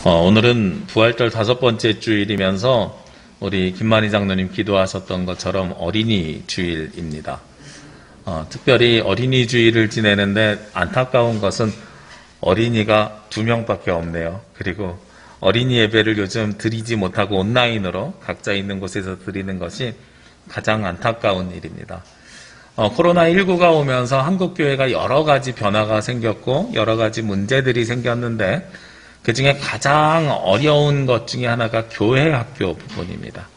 오늘은 부활절 5번째 주일이면서 우리 김만희 장로님 기도하셨던 것처럼 어린이 주일입니다. 특별히 어린이 주일을 지내는데 안타까운 것은 어린이가 2명밖에 없네요. 그리고 어린이 예배를 요즘 드리지 못하고 온라인으로 각자 있는 곳에서 드리는 것이 가장 안타까운 일입니다. 코로나19가 오면서 한국교회가 여러 가지 변화가 생겼고 여러 가지 문제들이 생겼는데 그 중에 가장 어려운 것 중에 하나가 교회 학교 부분입니다.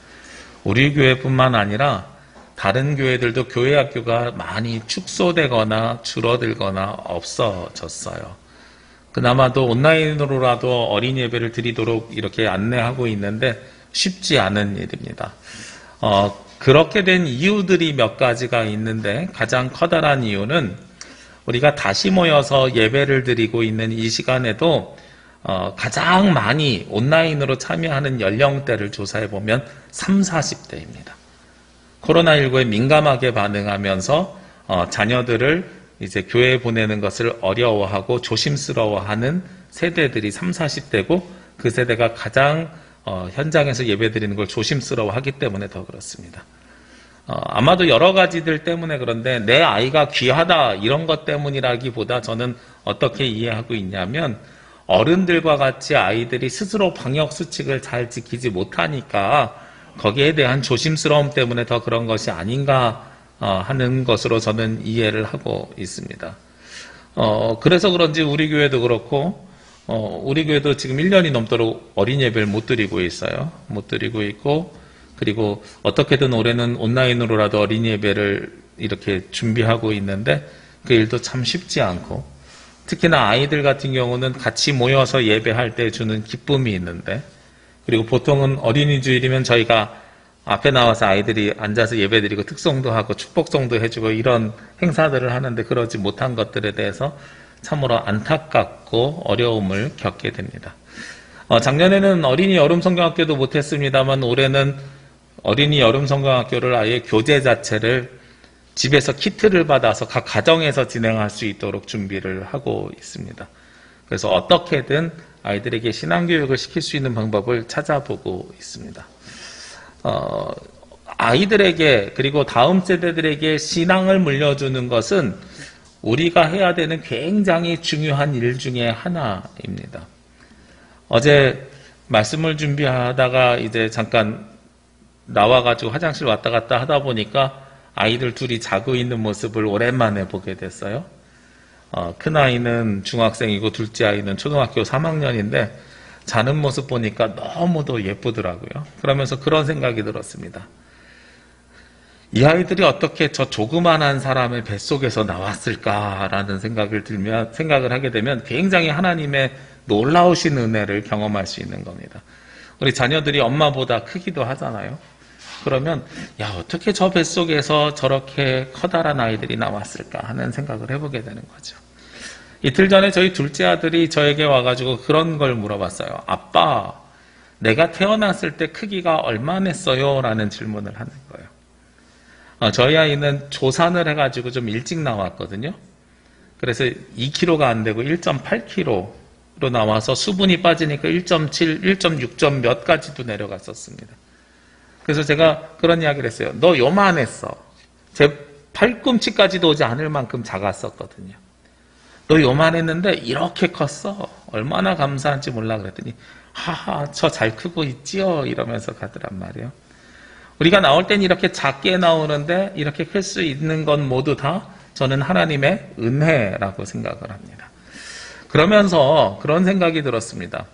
우리 교회뿐만 아니라 다른 교회들도 교회 학교가 많이 축소되거나 줄어들거나 없어졌어요. 그나마도 온라인으로라도 어린이 예배를 드리도록 이렇게 안내하고 있는데 쉽지 않은 일입니다. 그렇게 된 이유들이 몇 가지가 있는데 가장 커다란 이유는 우리가 다시 모여서 예배를 드리고 있는 이 시간에도 가장 많이 온라인으로 참여하는 연령대를 조사해보면 30, 40대입니다. 코로나19에 민감하게 반응하면서 자녀들을 이제 교회에 보내는 것을 어려워하고 조심스러워하는 세대들이 30, 40대고 그 세대가 가장 현장에서 예배드리는 걸 조심스러워하기 때문에 더 그렇습니다. 아마도 여러 가지들 때문에 그런데 내 아이가 귀하다 이런 것 때문이라기보다 저는 어떻게 이해하고 있냐면 어른들과 같이 아이들이 스스로 방역수칙을 잘 지키지 못하니까 거기에 대한 조심스러움 때문에 더 그런 것이 아닌가 하는 것으로 저는 이해를 하고 있습니다. 그래서 그런지 우리 교회도 그렇고 우리 교회도 지금 1년이 넘도록 어린 예배를 못 드리고 있어요. 못 드리고 있고 그리고 어떻게든 올해는 온라인으로라도 어린 예배를 이렇게 준비하고 있는데 그 일도 참 쉽지 않고 특히나 아이들 같은 경우는 같이 모여서 예배할 때 주는 기쁨이 있는데 그리고 보통은 어린이 주일이면 저희가 앞에 나와서 아이들이 앉아서 예배드리고 특송도 하고 축복송도 해주고 이런 행사들을 하는데 그러지 못한 것들에 대해서 참으로 안타깝고 어려움을 겪게 됩니다. 작년에는 어린이 여름성경학교도 못했습니다만 올해는 어린이 여름성경학교를 아예 교재 자체를 집에서 키트를 받아서 각 가정에서 진행할 수 있도록 준비를 하고 있습니다. 그래서 어떻게든 아이들에게 신앙교육을 시킬 수 있는 방법을 찾아보고 있습니다. 아이들에게 그리고 다음 세대들에게 신앙을 물려주는 것은 우리가 해야 되는 굉장히 중요한 일 중에 하나입니다. 어제 말씀을 준비하다가 이제 잠깐 나와가지고 화장실 왔다 갔다 하다 보니까 아이들 둘이 자고 있는 모습을 오랜만에 보게 됐어요. 큰아이는 중학생이고 둘째 아이는 초등학교 3학년인데 자는 모습 보니까 너무도 예쁘더라고요. 그러면서 그런 생각이 들었습니다. 이 아이들이 어떻게 저 조그만한 사람의 뱃속에서 나왔을까라는 생각을 하게 되면 굉장히 하나님의 놀라우신 은혜를 경험할 수 있는 겁니다. 우리 자녀들이 엄마보다 크기도 하잖아요. 그러면 어떻게 저 뱃속에서 저렇게 커다란 아이들이 나왔을까 하는 생각을 해보게 되는 거죠. 이틀 전에 저희 둘째 아들이 저에게 와가지고 그런 걸 물어봤어요. 아빠, 내가 태어났을 때 크기가 얼마냈어요? 라는 질문을 하는 거예요. 저희 아이는 조산을 해가지고 좀 일찍 나왔거든요. 그래서 2kg가 안 되고 1.8kg로 나와서 수분이 빠지니까 1.7, 1.6점 몇 가지도 내려갔었습니다. 그래서 제가 그런 이야기를 했어요. 너 요만했어. 제 팔꿈치까지도 오지 않을 만큼 작았었거든요. 너 요만했는데 이렇게 컸어. 얼마나 감사한지 몰라 그랬더니 하하 저 잘 크고 있지요 이러면서 가더란 말이에요. 우리가 나올 땐 이렇게 작게 나오는데 이렇게 클 수 있는 건 모두 다 저는 하나님의 은혜라고 생각을 합니다. 그러면서 그런 생각이 들었습니다.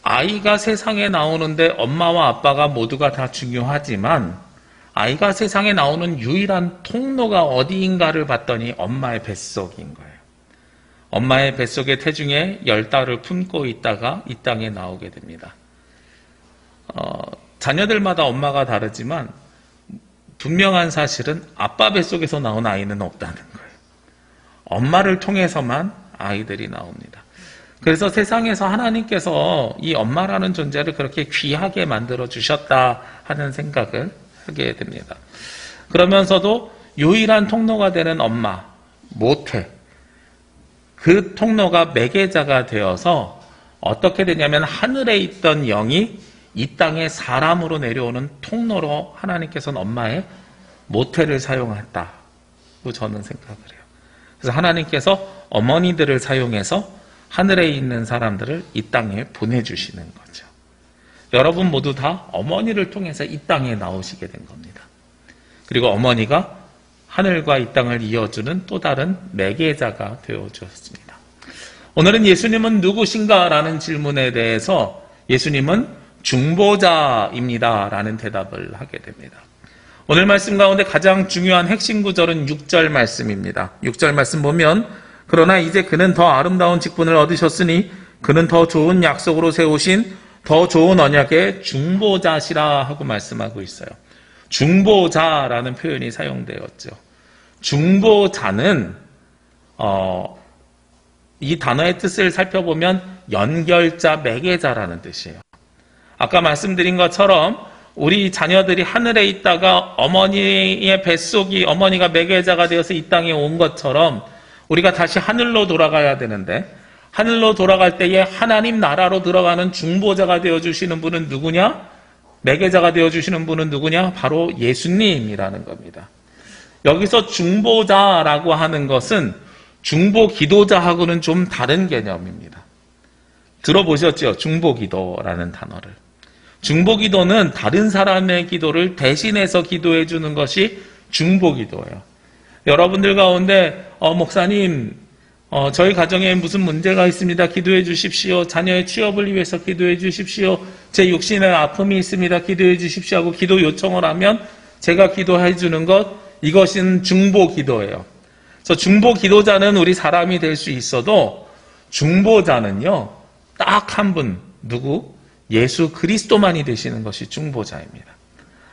아이가 세상에 나오는데 엄마와 아빠가 모두가 다 중요하지만 아이가 세상에 나오는 유일한 통로가 어디인가를 봤더니 엄마의 뱃속인 거예요. 엄마의 뱃속의 태중에 10달을 품고 있다가 이 땅에 나오게 됩니다. 자녀들마다 엄마가 다르지만 분명한 사실은 아빠 뱃속에서 나온 아이는 없다는 거예요. 엄마를 통해서만 아이들이 나옵니다. 그래서 세상에서 하나님께서 이 엄마라는 존재를 그렇게 귀하게 만들어 주셨다 하는 생각을 하게 됩니다. 그러면서도 유일한 통로가 되는 엄마, 모태, 그 통로가 매개자가 되어서 어떻게 되냐면 하늘에 있던 영이 이 땅에 사람으로 내려오는 통로로 하나님께서는 엄마의 모태를 사용했다고 저는 생각을 해요. 그래서 하나님께서 어머니들을 사용해서 하늘에 있는 사람들을 이 땅에 보내주시는 거죠. 여러분 모두 다 어머니를 통해서 이 땅에 나오시게 된 겁니다. 그리고 어머니가 하늘과 이 땅을 이어주는 또 다른 매개자가 되어주었습니다. 오늘은 예수님은 누구신가? 라는 질문에 대해서 예수님은 중보자입니다. 라는 대답을 하게 됩니다. 오늘 말씀 가운데 가장 중요한 핵심 구절은 6절 말씀입니다. 6절 말씀 보면 그러나 이제 그는 더 아름다운 직분을 얻으셨으니 그는 더 좋은 약속으로 세우신 더 좋은 언약의 중보자시라 하고 말씀하고 있어요. 중보자라는 표현이 사용되었죠. 중보자는 이 단어의 뜻을 살펴보면 연결자, 매개자라는 뜻이에요. 아까 말씀드린 것처럼 우리 자녀들이 하늘에 있다가 어머니의 뱃속이 어머니가 매개자가 되어서 이 땅에 온 것처럼 우리가 다시 하늘로 돌아가야 되는데 하늘로 돌아갈 때에 하나님 나라로 들어가는 중보자가 되어주시는 분은 누구냐? 매개자가 되어주시는 분은 누구냐? 바로 예수님이라는 겁니다. 여기서 중보자라고 하는 것은 중보기도자하고는 좀 다른 개념입니다. 들어보셨죠? 중보기도라는 단어를. 중보기도는 다른 사람의 기도를 대신해서 기도해 주는 것이 중보기도예요. 여러분들 가운데 목사님 저희 가정에 무슨 문제가 있습니다. 기도해 주십시오. 자녀의 취업을 위해서 기도해 주십시오. 제 육신에 아픔이 있습니다. 기도해 주십시오 하고 기도 요청을 하면 제가 기도해 주는 것, 이것은 중보기도예요. 그래서 중보기도자는 우리 사람이 될 수 있어도 중보자는요 딱 한 분, 누구? 예수 그리스도만이 되시는 것이 중보자입니다.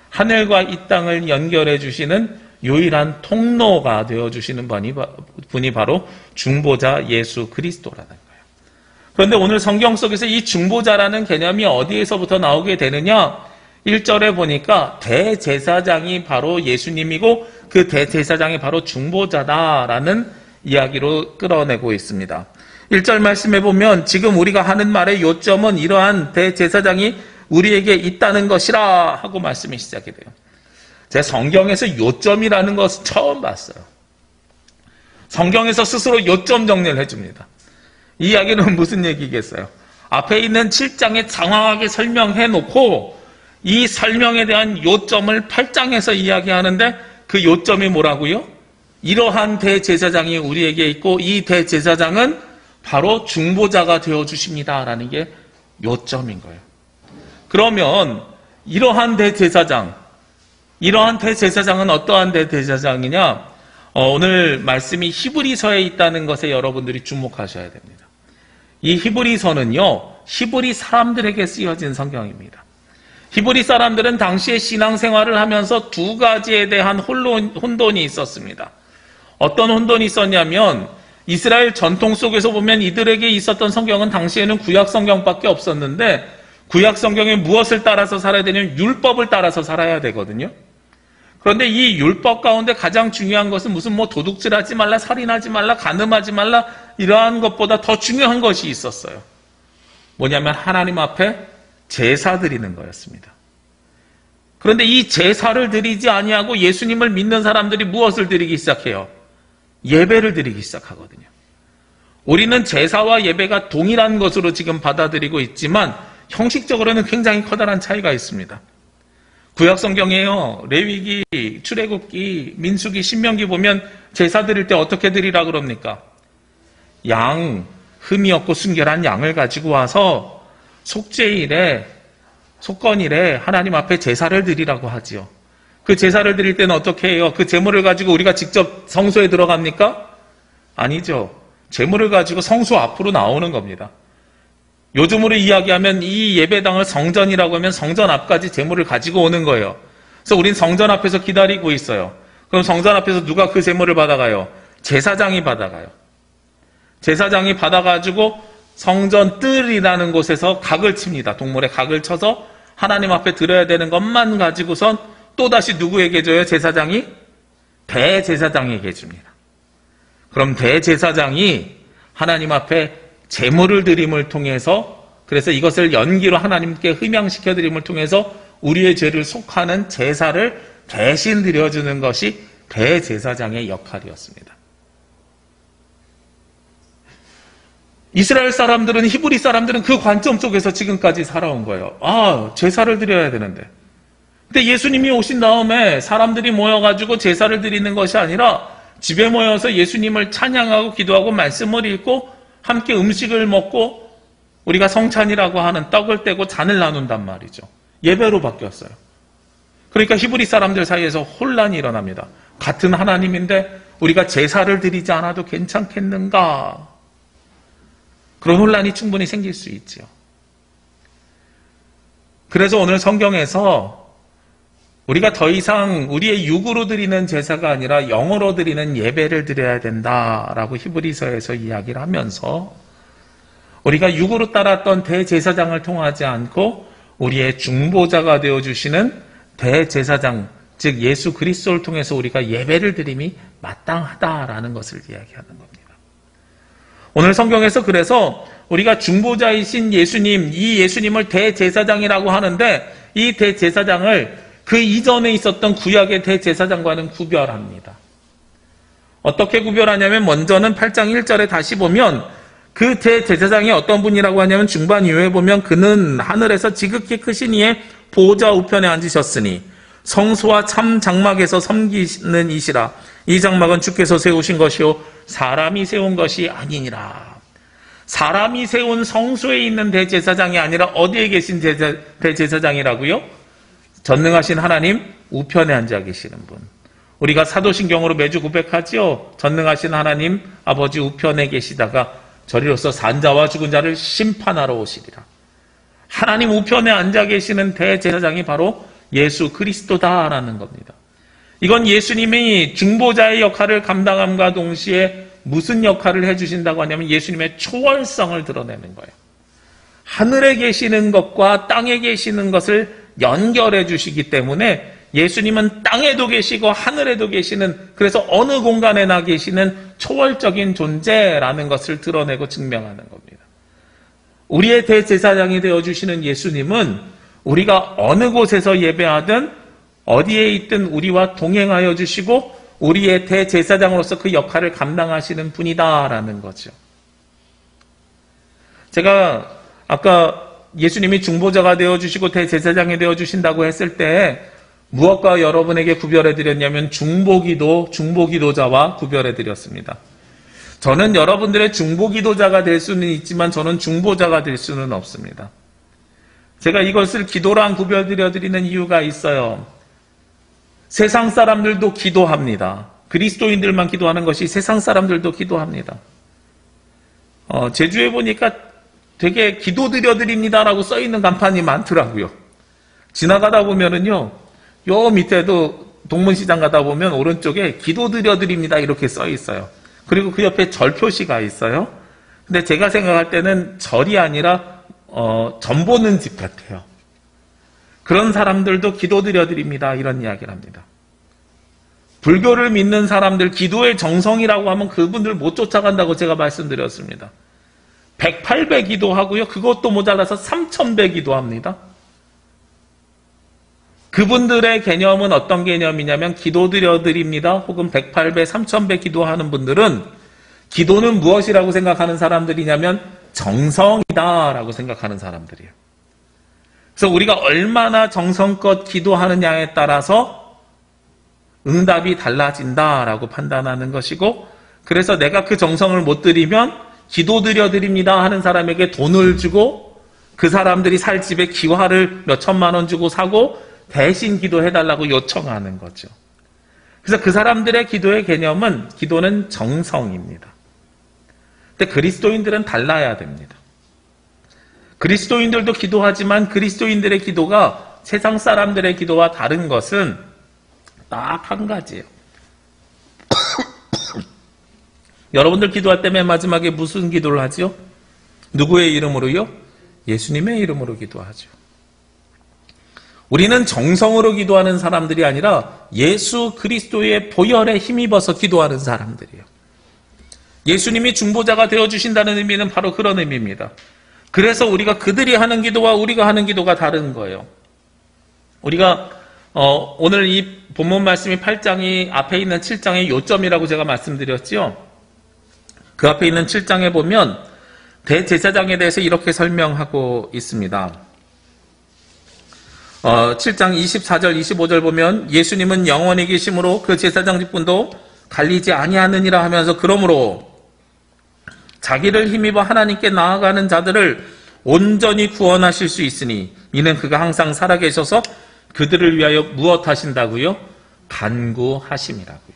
하늘과 이 땅을 연결해 주시는 유일한 통로가 되어주시는 분이 바로 중보자 예수 그리스도라는 거예요. 그런데 오늘 성경 속에서 이 중보자라는 개념이 어디에서부터 나오게 되느냐? 1절에 보니까 대제사장이 바로 예수님이고 그 대제사장이 바로 중보자다라는 이야기로 끌어내고 있습니다. 1절 말씀에 보면 지금 우리가 하는 말의 요점은 이러한 대제사장이 우리에게 있다는 것이라 하고 말씀이 시작이 돼요. 제가 성경에서 요점이라는 것을 처음 봤어요. 성경에서 스스로 요점 정리를 해줍니다. 이 이야기는 무슨 얘기겠어요? 앞에 있는 7장에 장황하게 설명해 놓고 이 설명에 대한 요점을 8장에서 이야기하는데 그 요점이 뭐라고요? 이러한 대제사장이 우리에게 있고 이 대제사장은 바로 중보자가 되어주십니다라는 게 요점인 거예요. 그러면 이러한 대제사장은 어떠한 대제사장이냐? 오늘 말씀이 히브리서에 있다는 것에 여러분들이 주목하셔야 됩니다. 이 히브리서는요, 히브리 사람들에게 쓰여진 성경입니다. 히브리 사람들은 당시에 신앙생활을 하면서 두 가지에 대한 혼돈이 있었습니다. 어떤 혼돈이 있었냐면 이스라엘 전통 속에서 보면 이들에게 있었던 성경은 당시에는 구약 성경밖에 없었는데 구약 성경에 무엇을 따라서 살아야 되냐면 율법을 따라서 살아야 되거든요. 그런데 이 율법 가운데 가장 중요한 것은 무슨 도둑질하지 말라, 살인하지 말라, 간음하지 말라 이러한 것보다 더 중요한 것이 있었어요. 뭐냐면 하나님 앞에 제사 드리는 거였습니다. 그런데 이 제사를 드리지 아니하고 예수님을 믿는 사람들이 무엇을 드리기 시작해요? 예배를 드리기 시작하거든요. 우리는 제사와 예배가 동일한 것으로 지금 받아들이고 있지만 형식적으로는 굉장히 커다란 차이가 있습니다. 구약 성경에요. 레위기, 출애굽기, 민수기, 신명기 보면 제사 드릴 때 어떻게 드리라 그럽니까? 양, 흠이 없고 순결한 양을 가지고 와서 속죄일에, 속건일에 하나님 앞에 제사를 드리라고 하지요. 그 제사를 드릴 때는 어떻게 해요? 그 제물을 가지고 우리가 직접 성소에 들어갑니까? 아니죠. 제물을 가지고 성소 앞으로 나오는 겁니다. 요즘으로 이야기하면 이 예배당을 성전이라고 하면 성전 앞까지 제물을 가지고 오는 거예요. 그래서 우린 성전 앞에서 기다리고 있어요. 그럼 성전 앞에서 누가 그 제물을 받아가요? 제사장이 받아가요. 제사장이 받아가지고 성전 뜰이라는 곳에서 각을 칩니다. 동물의 각을 쳐서 하나님 앞에 드려야 되는 것만 가지고선 또다시 누구에게 줘요? 제사장이? 대제사장에게 줍니다. 그럼 대제사장이 하나님 앞에 제물을 드림을 통해서 그래서 이것을 연기로 하나님께 흠양시켜드림을 통해서 우리의 죄를 속하는 제사를 대신 드려주는 것이 대제사장의 역할이었습니다. 이스라엘 사람들은, 히브리 사람들은 그 관점 속에서 지금까지 살아온 거예요. 제사를 드려야 되는데. 근데 예수님이 오신 다음에 사람들이 모여가지고 제사를 드리는 것이 아니라 집에 모여서 예수님을 찬양하고 기도하고 말씀을 읽고 함께 음식을 먹고 우리가 성찬이라고 하는 떡을 떼고 잔을 나눈단 말이죠. 예배로 바뀌었어요. 그러니까 히브리 사람들 사이에서 혼란이 일어납니다. 같은 하나님인데 우리가 제사를 드리지 않아도 괜찮겠는가? 그런 혼란이 충분히 생길 수 있지요. 그래서 오늘 성경에서 우리가 더 이상 우리의 육으로 드리는 제사가 아니라 영으로 드리는 예배를 드려야 된다라고 히브리서에서 이야기를 하면서 우리가 육으로 따랐던 대제사장을 통하지 않고 우리의 중보자가 되어주시는 대제사장, 즉 예수 그리스도를 통해서 우리가 예배를 드림이 마땅하다라는 것을 이야기하는 겁니다. 오늘 성경에서 그래서 우리가 중보자이신 예수님, 이 예수님을 대제사장이라고 하는데 이 대제사장을 그 이전에 있었던 구약의 대제사장과는 구별합니다. 어떻게 구별하냐면 먼저는 8장 1절에 다시 보면 그 대제사장이 어떤 분이라고 하냐면 중반 이후에 보면 그는 하늘에서 지극히 크신 이의 보좌 우편에 앉으셨으니 성소와 참 장막에서 섬기는 이시라. 이 장막은 주께서 세우신 것이요 사람이 세운 것이 아니니라. 사람이 세운 성소에 있는 대제사장이 아니라 어디에 계신 대제사장이라고요? 전능하신 하나님 우편에 앉아 계시는 분. 우리가 사도신경으로 매주 고백하지요. 전능하신 하나님 아버지 우편에 계시다가 저리로서 산자와 죽은 자를 심판하러 오시리라. 하나님 우편에 앉아 계시는 대제사장이 바로 예수 그리스도다라는 겁니다. 이건 예수님이 중보자의 역할을 감당함과 동시에 무슨 역할을 해주신다고 하냐면 예수님의 초월성을 드러내는 거예요. 하늘에 계시는 것과 땅에 계시는 것을 연결해 주시기 때문에 예수님은 땅에도 계시고 하늘에도 계시는, 그래서 어느 공간에나 계시는 초월적인 존재라는 것을 드러내고 증명하는 겁니다. 우리의 대제사장이 되어주시는 예수님은 우리가 어느 곳에서 예배하든 어디에 있든 우리와 동행하여 주시고 우리의 대제사장으로서 그 역할을 감당하시는 분이다라는 거죠. 제가 아까 예수님이 중보자가 되어주시고 대제사장이 되어주신다고 했을 때 무엇과 여러분에게 구별해드렸냐면 중보기도자와 구별해드렸습니다. 저는 여러분들의 중보기도자가 될 수는 있지만 저는 중보자가 될 수는 없습니다. 제가 이것을 기도랑 구별드려드리는 이유가 있어요. 세상 사람들도 기도합니다. 그리스도인들만 기도하는 것이 세상 사람들도 기도합니다. 제주에 보니까 되게 기도드려드립니다라고 써있는 간판이 많더라고요. 지나가다 보면은요, 요 밑에도 동문시장 가다 보면 오른쪽에 기도드려드립니다 이렇게 써있어요. 그리고 그 옆에 절 표시가 있어요. 근데 제가 생각할 때는 절이 아니라 전 보는 집 같아요. 그런 사람들도 기도드려드립니다 이런 이야기를 합니다. 불교를 믿는 사람들 기도의 정성이라고 하면 그분들 못 쫓아간다고 제가 말씀드렸습니다. 108배 기도하고요. 그것도 모자라서 3000배 기도합니다. 그분들의 개념은 어떤 개념이냐면 기도드려드립니다. 혹은 108배, 3000배 기도하는 분들은 기도는 무엇이라고 생각하는 사람들이냐면 정성이다라고 생각하는 사람들이에요. 그래서 우리가 얼마나 정성껏 기도하느냐에 따라서 응답이 달라진다라고 판단하는 것이고, 그래서 내가 그 정성을 못 드리면 기도드려드립니다 하는 사람에게 돈을 주고 그 사람들이 살 집에 기와를 몇 천만 원 주고 사고 대신 기도해달라고 요청하는 거죠. 그래서 그 사람들의 기도의 개념은 기도는 정성입니다. 근데 그리스도인들은 달라야 됩니다. 그리스도인들도 기도하지만 그리스도인들의 기도가 세상 사람들의 기도와 다른 것은 딱 한 가지예요. 여러분들 기도할 때 맨 마지막에 무슨 기도를 하죠? 누구의 이름으로요? 예수님의 이름으로 기도하죠. 우리는 정성으로 기도하는 사람들이 아니라 예수 그리스도의 보혈에 힘입어서 기도하는 사람들이에요. 예수님이 중보자가 되어주신다는 의미는 바로 그런 의미입니다. 그래서 우리가 그들이 하는 기도와 우리가 하는 기도가 다른 거예요. 우리가 오늘 이 본문 말씀이 8장이 앞에 있는 7장의 요점이라고 제가 말씀드렸죠. 그 앞에 있는 7장에 보면 대제사장에 대해서 이렇게 설명하고 있습니다. 7장 24절 25절 보면 예수님은 영원히 계심으로 그 제사장 직분도 갈리지 아니하느니라 하면서 그러므로 자기를 힘입어 하나님께 나아가는 자들을 온전히 구원하실 수 있으니 이는 그가 항상 살아계셔서 그들을 위하여 무엇 하신다고요? 간구하심이라고요.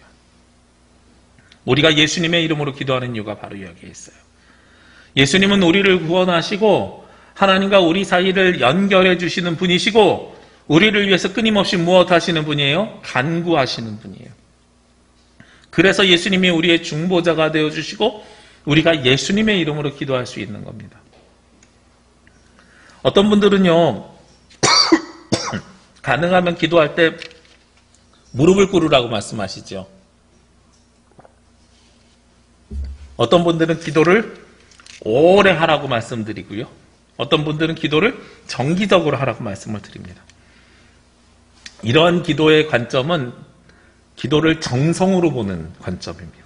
우리가 예수님의 이름으로 기도하는 이유가 바로 여기에 있어요. 예수님은 우리를 구원하시고 하나님과 우리 사이를 연결해 주시는 분이시고 우리를 위해서 끊임없이 무엇 하시는 분이에요? 간구하시는 분이에요. 그래서 예수님이 우리의 중보자가 되어주시고 우리가 예수님의 이름으로 기도할 수 있는 겁니다. 어떤 분들은요 가능하면 기도할 때 무릎을 꿇으라고 말씀하시죠. 어떤 분들은 기도를 오래 하라고 말씀드리고요. 어떤 분들은 기도를 정기적으로 하라고 말씀을 드립니다. 이러한 기도의 관점은 기도를 정성으로 보는 관점입니다.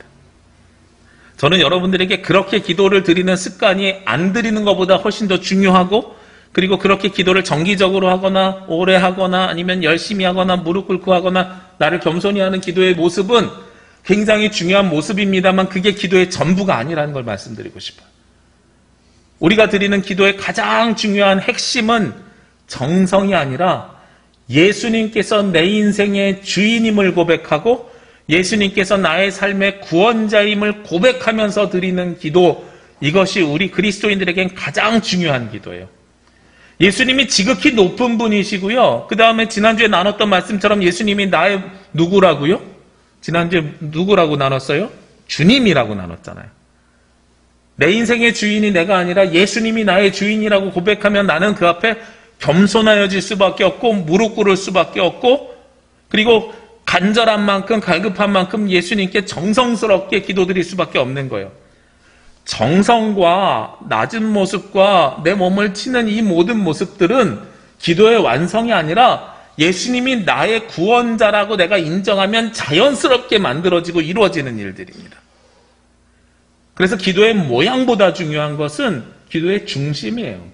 저는 여러분들에게 그렇게 기도를 드리는 습관이 안 드리는 것보다 훨씬 더 중요하고 그리고 그렇게 기도를 정기적으로 하거나 오래 하거나 아니면 열심히 하거나 무릎 꿇고 하거나 나를 겸손히 하는 기도의 모습은 굉장히 중요한 모습입니다만 그게 기도의 전부가 아니라는 걸 말씀드리고 싶어요. 우리가 드리는 기도의 가장 중요한 핵심은 정성이 아니라 예수님께서 내 인생의 주인임을 고백하고 예수님께서 나의 삶의 구원자임을 고백하면서 드리는 기도, 이것이 우리 그리스도인들에겐 가장 중요한 기도예요. 예수님이 지극히 높은 분이시고요. 그 다음에 지난주에 나눴던 말씀처럼 예수님이 나의 누구라고요? 지난주에 누구라고 나눴어요? 주님이라고 나눴잖아요. 내 인생의 주인이 내가 아니라 예수님이 나의 주인이라고 고백하면 나는 그 앞에 겸손하여질 수밖에 없고 무릎 꿇을 수밖에 없고 그리고 간절한 만큼 갈급한 만큼 예수님께 정성스럽게 기도드릴 수밖에 없는 거예요. 정성과 낮은 모습과 내 몸을 치는 이 모든 모습들은 기도의 완성이 아니라 예수님이 나의 구원자라고 내가 인정하면 자연스럽게 만들어지고 이루어지는 일들입니다. 그래서 기도의 모양보다 중요한 것은 기도의 중심이에요.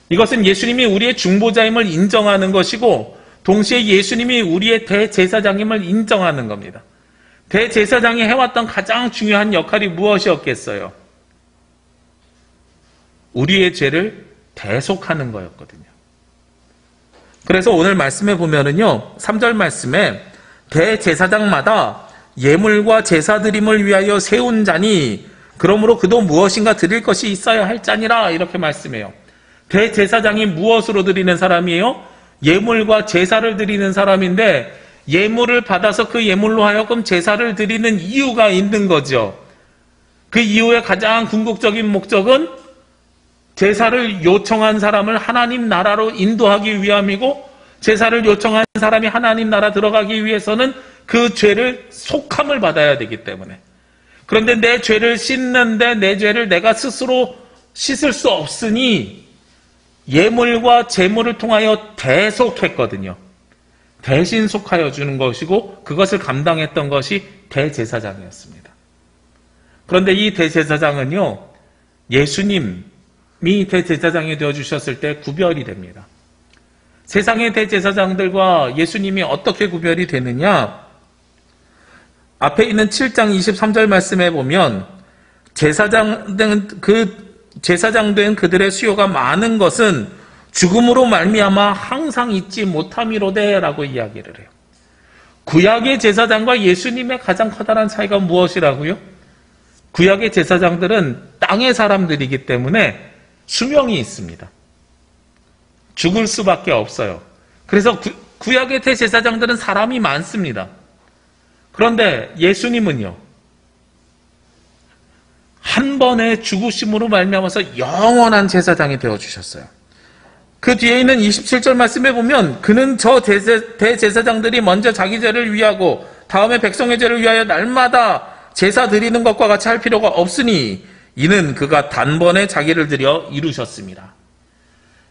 이것은 예수님이 우리의 중보자임을 인정하는 것이고 동시에 예수님이 우리의 대제사장임을 인정하는 겁니다. 대제사장이 해왔던 가장 중요한 역할이 무엇이었겠어요? 우리의 죄를 대속하는 거였거든요. 그래서 오늘 말씀에 보면은요, 3절 말씀에 대제사장마다 예물과 제사 드림을 위하여 세운 자니 그러므로 그도 무엇인가 드릴 것이 있어야 할 자니라 이렇게 말씀해요. 대제사장이 무엇으로 드리는 사람이에요? 예물과 제사를 드리는 사람인데 예물을 받아서 그 예물로 하여금 제사를 드리는 이유가 있는 거죠. 그 이유의 가장 궁극적인 목적은 제사를 요청한 사람을 하나님 나라로 인도하기 위함이고 제사를 요청한 사람이 하나님 나라 들어가기 위해서는 그 죄를 속함을 받아야 되기 때문에. 그런데 내 죄를 씻는데 내 죄를 내가 스스로 씻을 수 없으니 예물과 제물을 통하여 대속했거든요. 대신 속하여 주는 것이고 그것을 감당했던 것이 대제사장이었습니다. 그런데 이 대제사장은요, 예수님이 대제사장이 되어주셨을 때 구별이 됩니다. 세상의 대제사장들과 예수님이 어떻게 구별이 되느냐? 앞에 있는 7장 23절 말씀에 보면 제사장 된 그들의 수요가 많은 것은 죽음으로 말미암아 항상 잊지 못함이로되라고 이야기를 해요. 구약의 제사장과 예수님의 가장 커다란 차이가 무엇이라고요? 구약의 제사장들은 땅의 사람들이기 때문에 수명이 있습니다. 죽을 수밖에 없어요. 그래서 구약의 대제사장들은 사람이 많습니다. 그런데 예수님은요, 한 번의 죽으심으로 말미암아서 영원한 제사장이 되어주셨어요. 그 뒤에 있는 27절 말씀에 보면 그는 저 대제사장들이 먼저 자기 죄를 위하고 다음에 백성의 죄를 위하여 날마다 제사 드리는 것과 같이 할 필요가 없으니 이는 그가 단번에 자기를 들여 이루셨습니다.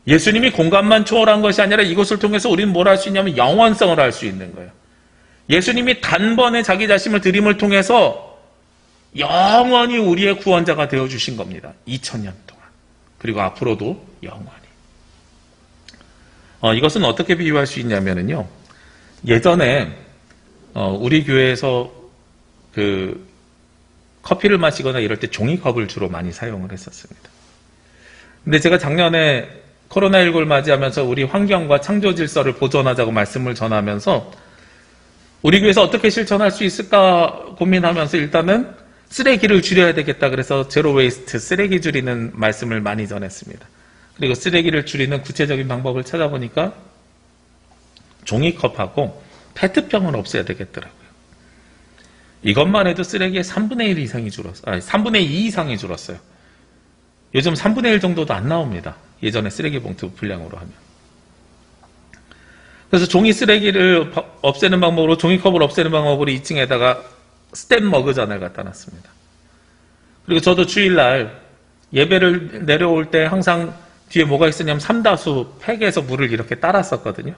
예수님이 공간만 초월한 것이 아니라 이것을 통해서 우리는 뭘 할 수 있냐면 영원성을 할 수 있는 거예요. 예수님이 단번에 자기 자신을 드림을 통해서 영원히 우리의 구원자가 되어주신 겁니다. 2000년 동안. 그리고 앞으로도 영원히. 이것은 어떻게 비유할 수 있냐면요. 예전에 우리 교회에서 그 커피를 마시거나 이럴 때 종이컵을 주로 많이 사용을 했었습니다. 근데 제가 작년에 코로나19를 맞이하면서 우리 환경과 창조 질서를 보존하자고 말씀을 전하면서 우리 교회에서 어떻게 실천할 수 있을까 고민하면서 일단은 쓰레기를 줄여야 되겠다 그래서 제로 웨이스트, 쓰레기 줄이는 말씀을 많이 전했습니다. 그리고 쓰레기를 줄이는 구체적인 방법을 찾아보니까 종이컵하고 페트병을 없애야 되겠더라고요. 이것만 해도 쓰레기의 3분의 1 이상이 줄었어요. 3분의 2 이상이 줄었어요. 요즘 3분의 1 정도도 안 나옵니다. 예전에 쓰레기 봉투 분량으로 하면. 그래서 종이 쓰레기를 없애는 방법으로, 종이컵을 없애는 방법으로 2층에다가 스텐 머그잔을 갖다 놨습니다. 그리고 저도 주일날 예배를 내려올 때 항상 뒤에 뭐가 있었냐면 삼다수 팩에서 물을 이렇게 따랐었거든요.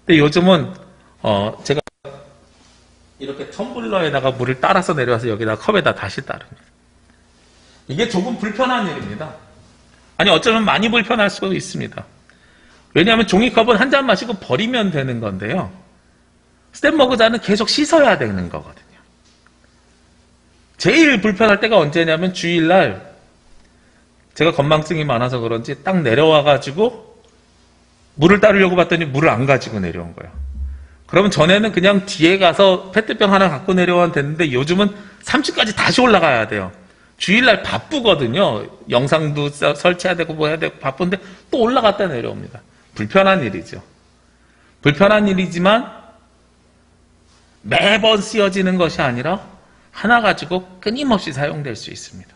근데 요즘은 제가 이렇게 텀블러에다가 물을 따라서 내려와서 여기다 컵에다 다시 따릅니다. 이게 조금 불편한 일입니다. 아니 어쩌면 많이 불편할 수도 있습니다. 왜냐하면 종이컵은 한 잔 마시고 버리면 되는 건데요. 스텐 머그잔은 계속 씻어야 되는 거거든요. 제일 불편할 때가 언제냐면 주일날 제가 건망증이 많아서 그런지 딱 내려와가지고 물을 따르려고 봤더니 물을 안 가지고 내려온 거예요. 그러면 전에는 그냥 뒤에 가서 페트병 하나 갖고 내려와도 됐는데 요즘은 3층까지 다시 올라가야 돼요. 주일날 바쁘거든요. 영상도 설치해야 되고 뭐 해야 되고 바쁜데 또 올라갔다 내려옵니다. 불편한 일이죠. 불편한 일이지만 매번 쓰여지는 것이 아니라 하나 가지고 끊임없이 사용될 수 있습니다.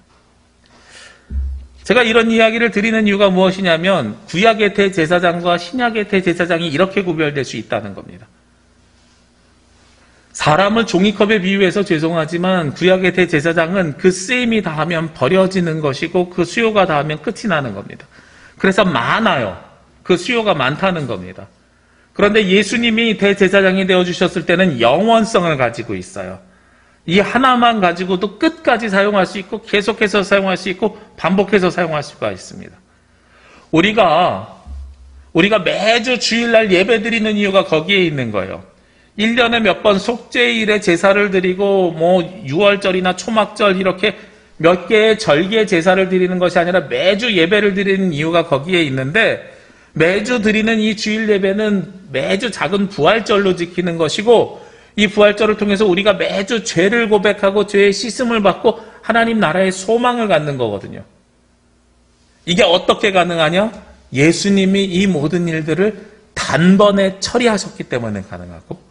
제가 이런 이야기를 드리는 이유가 무엇이냐면 구약의 대제사장과 신약의 대제사장이 이렇게 구별될 수 있다는 겁니다. 사람을 종이컵에 비유해서 죄송하지만 구약의 대제사장은 그 쓰임이 다하면 버려지는 것이고 그 수요가 다하면 끝이 나는 겁니다. 그래서 많아요. 그 수요가 많다는 겁니다. 그런데 예수님이 대제사장이 되어주셨을 때는 영원성을 가지고 있어요. 이 하나만 가지고도 끝까지 사용할 수 있고 계속해서 사용할 수 있고 반복해서 사용할 수가 있습니다. 우리가 매주 주일날 예배 드리는 이유가 거기에 있는 거예요. 1년에 몇 번 속죄일에 제사를 드리고 뭐 6월절이나 초막절 이렇게 몇 개의 절기의 제사를 드리는 것이 아니라 매주 예배를 드리는 이유가 거기에 있는데 매주 드리는 이 주일 예배는 매주 작은 부활절로 지키는 것이고 이 부활절을 통해서 우리가 매주 죄를 고백하고 죄의 씻음을 받고 하나님 나라의 소망을 갖는 거거든요. 이게 어떻게 가능하냐? 예수님이 이 모든 일들을 단번에 처리하셨기 때문에 가능하고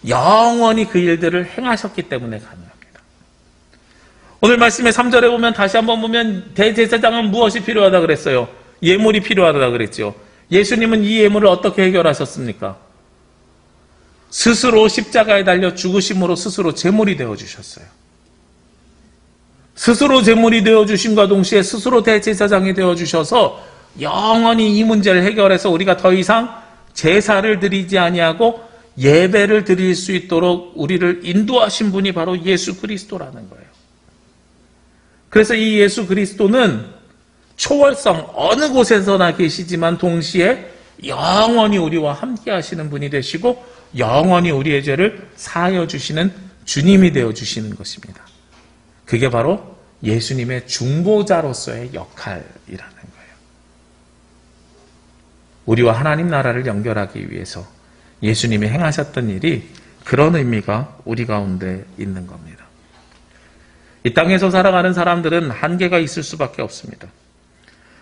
영원히 그 일들을 행하셨기 때문에 가능합니다. 오늘 말씀의 3절에 보면 다시 한번 보면 대제사장은 무엇이 필요하다 그랬어요? 예물이 필요하다 그랬죠. 예수님은 이 예물을 어떻게 해결하셨습니까? 스스로 십자가에 달려 죽으심으로 스스로 제물이 되어주셨어요. 스스로 제물이 되어주심과 동시에 스스로 대제사장이 되어주셔서 영원히 이 문제를 해결해서 우리가 더 이상 제사를 드리지 아니하고 예배를 드릴 수 있도록 우리를 인도하신 분이 바로 예수 그리스도라는 거예요. 그래서 이 예수 그리스도는 초월성 어느 곳에서나 계시지만 동시에 영원히 우리와 함께 하시는 분이 되시고 영원히 우리의 죄를 사하여 주시는 주님이 되어 주시는 것입니다. 그게 바로 예수님의 중보자로서의 역할이라는 거예요. 우리와 하나님 나라를 연결하기 위해서 예수님이 행하셨던 일이 그런 의미가 우리 가운데 있는 겁니다. 이 땅에서 살아가는 사람들은 한계가 있을 수밖에 없습니다.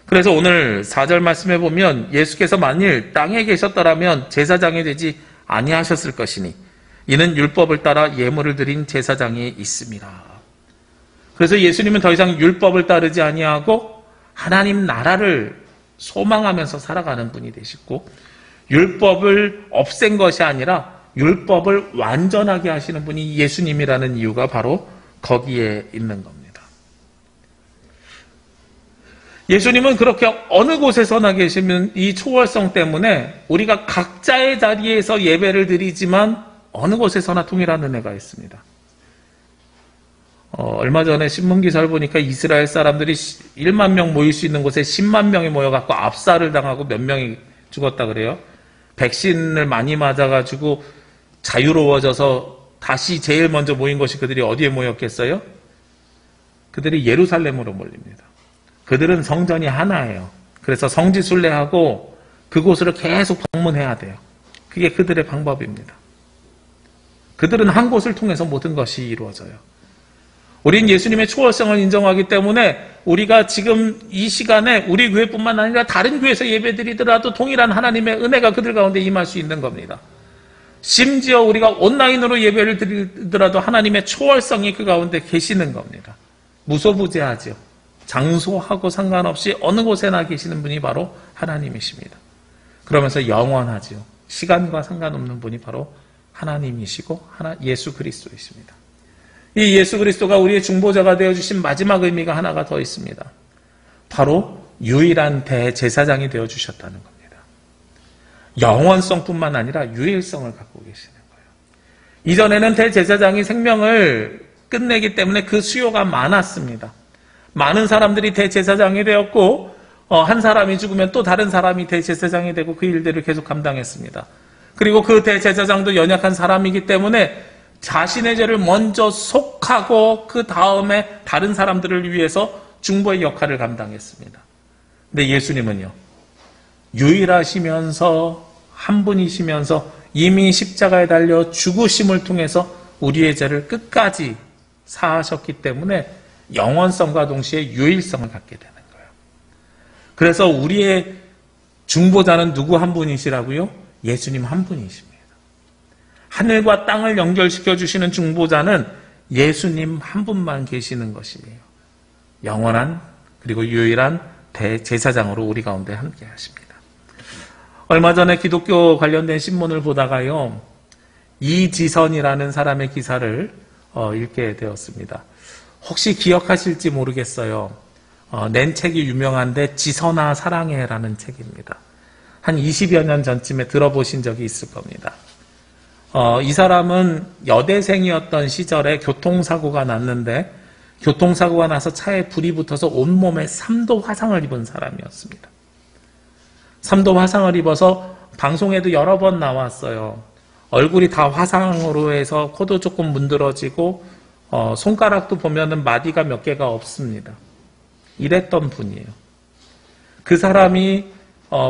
그래서 오늘 4절 말씀에 보면 예수께서 만일 땅에 계셨더라면 제사장이 되지 아니하셨을 것이니 이는 율법을 따라 예물을 드린 제사장이 있습니다. 그래서 예수님은 더 이상 율법을 따르지 아니하고 하나님 나라를 소망하면서 살아가는 분이 되시고 율법을 없앤 것이 아니라 율법을 완전하게 하시는 분이 예수님이라는 이유가 바로 거기에 있는 겁니다. 예수님은 그렇게 어느 곳에서나 계시면 이 초월성 때문에 우리가 각자의 자리에서 예배를 드리지만 어느 곳에서나 동일한 은혜가 있습니다. 얼마 전에 신문기사를 보니까 이스라엘 사람들이 1만 명 모일 수 있는 곳에 10만 명이 모여갖고 압살을 당하고 몇 명이 죽었다 그래요. 백신을 많이 맞아가지고 자유로워져서 다시 제일 먼저 모인 것이 그들이 어디에 모였겠어요? 그들이 예루살렘으로 몰립니다. 그들은 성전이 하나예요. 그래서 성지순례하고 그곳을 계속 방문해야 돼요. 그게 그들의 방법입니다. 그들은 한 곳을 통해서 모든 것이 이루어져요. 우린 예수님의 초월성을 인정하기 때문에 우리가 지금 이 시간에 우리 교회뿐만 아니라 다른 교회에서 예배드리더라도 동일한 하나님의 은혜가 그들 가운데 임할 수 있는 겁니다. 심지어 우리가 온라인으로 예배를 드리더라도 하나님의 초월성이 그 가운데 계시는 겁니다. 무소부재하죠. 장소하고 상관없이 어느 곳에나 계시는 분이 바로 하나님이십니다. 그러면서 영원하죠. 시간과 상관없는 분이 바로 하나님이시고 예수 그리스도이십니다. 이 예수 그리스도가 우리의 중보자가 되어주신 마지막 의미가 하나가 더 있습니다. 바로 유일한 대제사장이 되어주셨다는 겁니다. 영원성뿐만 아니라 유일성을 갖고 계시는 거예요. 이전에는 대제사장이 생명을 끝내기 때문에 그 수요가 많았습니다. 많은 사람들이 대제사장이 되었고 한 사람이 죽으면 또 다른 사람이 대제사장이 되고 그 일들을 계속 감당했습니다. 그리고 그 대제사장도 연약한 사람이기 때문에 자신의 죄를 먼저 속하고 그 다음에 다른 사람들을 위해서 중보의 역할을 감당했습니다. 근데 예수님은요, 유일하시면서 한 분이시면서 이미 십자가에 달려 죽으심을 통해서 우리의 죄를 끝까지 사하셨기 때문에 영원성과 동시에 유일성을 갖게 되는 거예요. 그래서 우리의 중보자는 누구 한 분이시라고요? 예수님 한 분이십니다. 하늘과 땅을 연결시켜 주시는 중보자는 예수님 한 분만 계시는 것이에요. 영원한 그리고 유일한 대제사장으로 우리 가운데 함께 하십니다. 얼마 전에 기독교 관련된 신문을 보다가요, 이지선이라는 사람의 기사를 읽게 되었습니다. 혹시 기억하실지 모르겠어요. 낸 책이 유명한데 지선아 사랑해라는 책입니다. 한 20여 년 전쯤에 들어보신 적이 있을 겁니다. 이 사람은 여대생이었던 시절에 교통사고가 났는데 교통사고가 나서 차에 불이 붙어서 온몸에 3도 화상을 입은 사람이었습니다. 3도 화상을 입어서 방송에도 여러 번 나왔어요. 얼굴이 다 화상으로 해서 코도 조금 문드러지고 손가락도 보면은 마디가 몇 개가 없습니다. 이랬던 분이에요. 그 사람이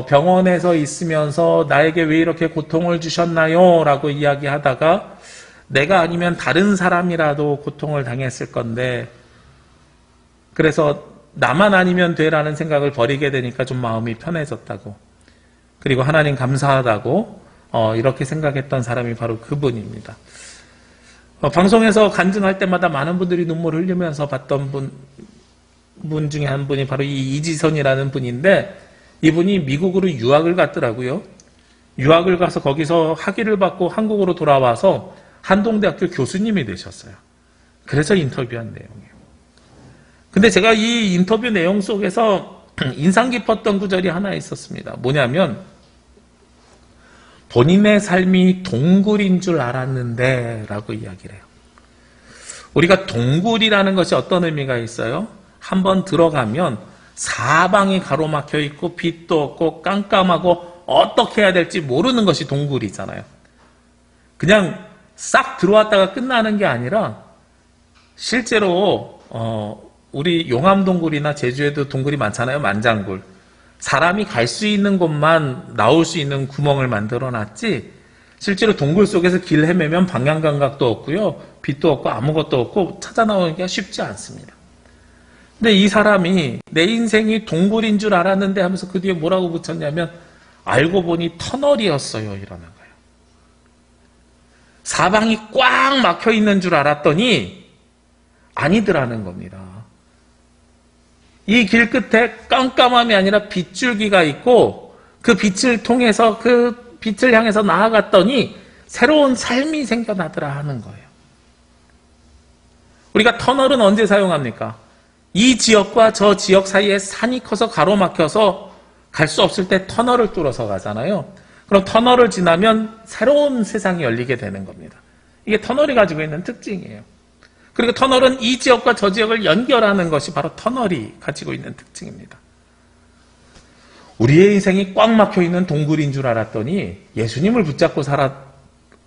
병원에서 있으면서 나에게 왜 이렇게 고통을 주셨나요? 라고 이야기하다가 내가 아니면 다른 사람이라도 고통을 당했을 건데 그래서 나만 아니면 돼라는 생각을 버리게 되니까 좀 마음이 편해졌다고, 그리고 하나님 감사하다고 이렇게 생각했던 사람이 바로 그분입니다. 방송에서 간증할 때마다 많은 분들이 눈물을 흘리면서 봤던 분 중에 한 분이 바로 이 이지선이라는 분인데, 이분이 미국으로 유학을 갔더라고요. 유학을 가서 거기서 학위를 받고 한국으로 돌아와서 한동대학교 교수님이 되셨어요. 그래서 인터뷰한 내용이에요. 근데 제가 이 인터뷰 내용 속에서 인상 깊었던 구절이 하나 있었습니다. 뭐냐면 본인의 삶이 동굴인 줄 알았는데 라고 이야기를 해요. 우리가 동굴이라는 것이 어떤 의미가 있어요? 한번 들어가면 사방이 가로막혀 있고 빛도 없고 깜깜하고 어떻게 해야 될지 모르는 것이 동굴이잖아요. 그냥 싹 들어왔다가 끝나는 게 아니라 실제로 우리 용암동굴이나 제주에도 동굴이 많잖아요. 만장굴. 사람이 갈 수 있는 곳만 나올 수 있는 구멍을 만들어 놨지 실제로 동굴 속에서 길 헤매면 방향 감각도 없고요. 빛도 없고 아무것도 없고 찾아 나오기가 쉽지 않습니다. 근데 이 사람이 내 인생이 동굴인 줄 알았는데 하면서 그 뒤에 뭐라고 붙였냐면 알고 보니 터널이었어요 이러는 거예요. 사방이 꽉 막혀 있는 줄 알았더니 아니더라는 겁니다. 이 길 끝에 깜깜함이 아니라 빗줄기가 있고 그 빛을 통해서 그 빛을 향해서 나아갔더니 새로운 삶이 생겨나더라 하는 거예요. 우리가 터널은 언제 사용합니까? 이 지역과 저 지역 사이에 산이 커서 가로막혀서 갈 수 없을 때 터널을 뚫어서 가잖아요. 그럼 터널을 지나면 새로운 세상이 열리게 되는 겁니다. 이게 터널이 가지고 있는 특징이에요. 그리고 터널은 이 지역과 저 지역을 연결하는 것이 바로 터널이 가지고 있는 특징입니다. 우리의 인생이 꽉 막혀 있는 동굴인 줄 알았더니 예수님을 붙잡고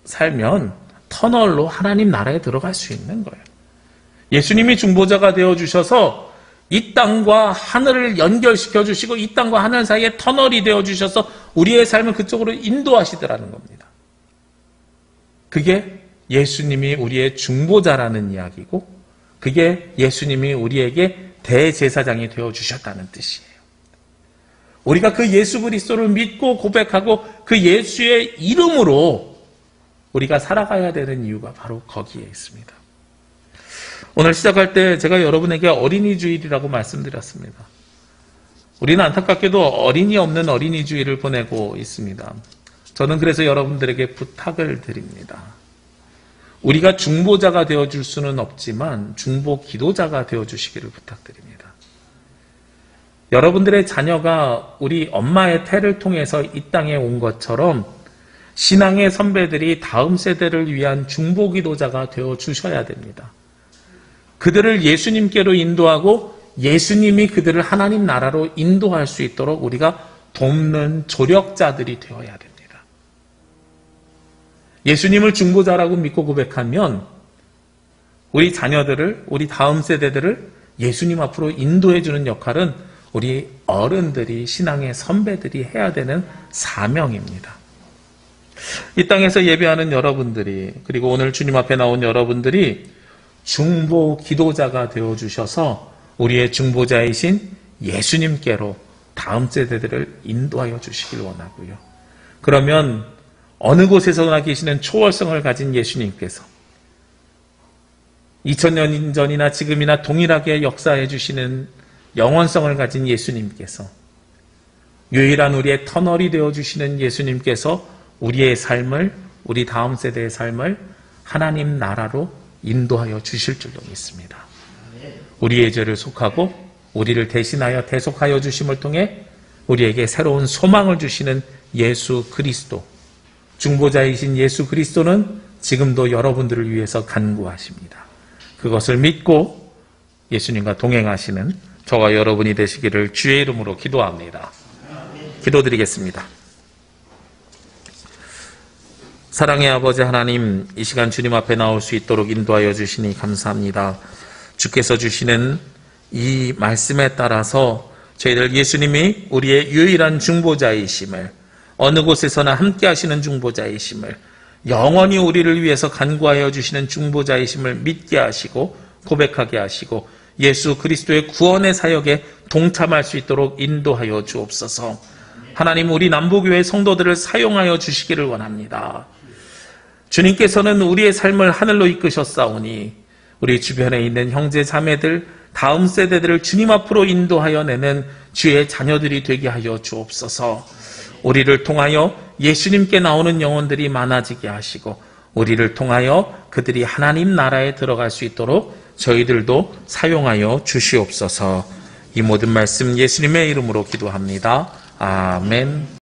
살면 터널로 하나님 나라에 들어갈 수 있는 거예요. 예수님이 중보자가 되어주셔서 이 땅과 하늘을 연결시켜 주시고 이 땅과 하늘 사이에 터널이 되어주셔서 우리의 삶을 그쪽으로 인도하시더라는 겁니다. 그게 예수님이 우리의 중보자라는 이야기고 그게 예수님이 우리에게 대제사장이 되어주셨다는 뜻이에요. 우리가 그 예수 그리스도를 믿고 고백하고 그 예수의 이름으로 우리가 살아가야 되는 이유가 바로 거기에 있습니다. 오늘 시작할 때 제가 여러분에게 어린이 주일이라고 말씀드렸습니다. 우리는 안타깝게도 어린이 없는 어린이 주일을 보내고 있습니다. 저는 그래서 여러분들에게 부탁을 드립니다. 우리가 중보자가 되어줄 수는 없지만 중보 기도자가 되어주시기를 부탁드립니다. 여러분들의 자녀가 우리 엄마의 태를 통해서 이 땅에 온 것처럼 신앙의 선배들이 다음 세대를 위한 중보 기도자가 되어주셔야 됩니다. 그들을 예수님께로 인도하고 예수님이 그들을 하나님 나라로 인도할 수 있도록 우리가 돕는 조력자들이 되어야 됩니다. 예수님을 중보자라고 믿고 고백하면 우리 자녀들을, 우리 다음 세대들을 예수님 앞으로 인도해주는 역할은 우리 어른들이, 신앙의 선배들이 해야 되는 사명입니다. 이 땅에서 예배하는 여러분들이, 그리고 오늘 주님 앞에 나온 여러분들이 중보 기도자가 되어주셔서 우리의 중보자이신 예수님께로 다음 세대들을 인도하여 주시길 원하고요. 그러면 어느 곳에서나 계시는 초월성을 가진 예수님께서 2000년 전이나 지금이나 동일하게 역사해 주시는 영원성을 가진 예수님께서 유일한 우리의 터널이 되어주시는 예수님께서 우리의 삶을, 우리 다음 세대의 삶을 하나님 나라로 인도하여 주실 줄로 믿습니다. 우리의 죄를 속하고 우리를 대신하여 대속하여 주심을 통해 우리에게 새로운 소망을 주시는 예수 그리스도, 중보자이신 예수 그리스도는 지금도 여러분들을 위해서 간구하십니다. 그것을 믿고 예수님과 동행하시는 저와 여러분이 되시기를 주의 이름으로 기도합니다. 기도드리겠습니다. 사랑의 아버지 하나님, 이 시간 주님 앞에 나올 수 있도록 인도하여 주시니 감사합니다. 주께서 주시는 이 말씀에 따라서 저희들 예수님이 우리의 유일한 중보자이심을, 어느 곳에서나 함께 하시는 중보자이심을, 영원히 우리를 위해서 간구하여 주시는 중보자이심을 믿게 하시고 고백하게 하시고 예수 그리스도의 구원의 사역에 동참할 수 있도록 인도하여 주옵소서. 하나님, 우리 남부교회 성도들을 사용하여 주시기를 원합니다. 주님께서는 우리의 삶을 하늘로 이끄셨사오니 우리 주변에 있는 형제 자매들, 다음 세대들을 주님 앞으로 인도하여 내는 주의 자녀들이 되게 하여 주옵소서. 우리를 통하여 예수님께 나오는 영혼들이 많아지게 하시고 우리를 통하여 그들이 하나님 나라에 들어갈 수 있도록 저희들도 사용하여 주시옵소서. 이 모든 말씀 예수님의 이름으로 기도합니다. 아멘.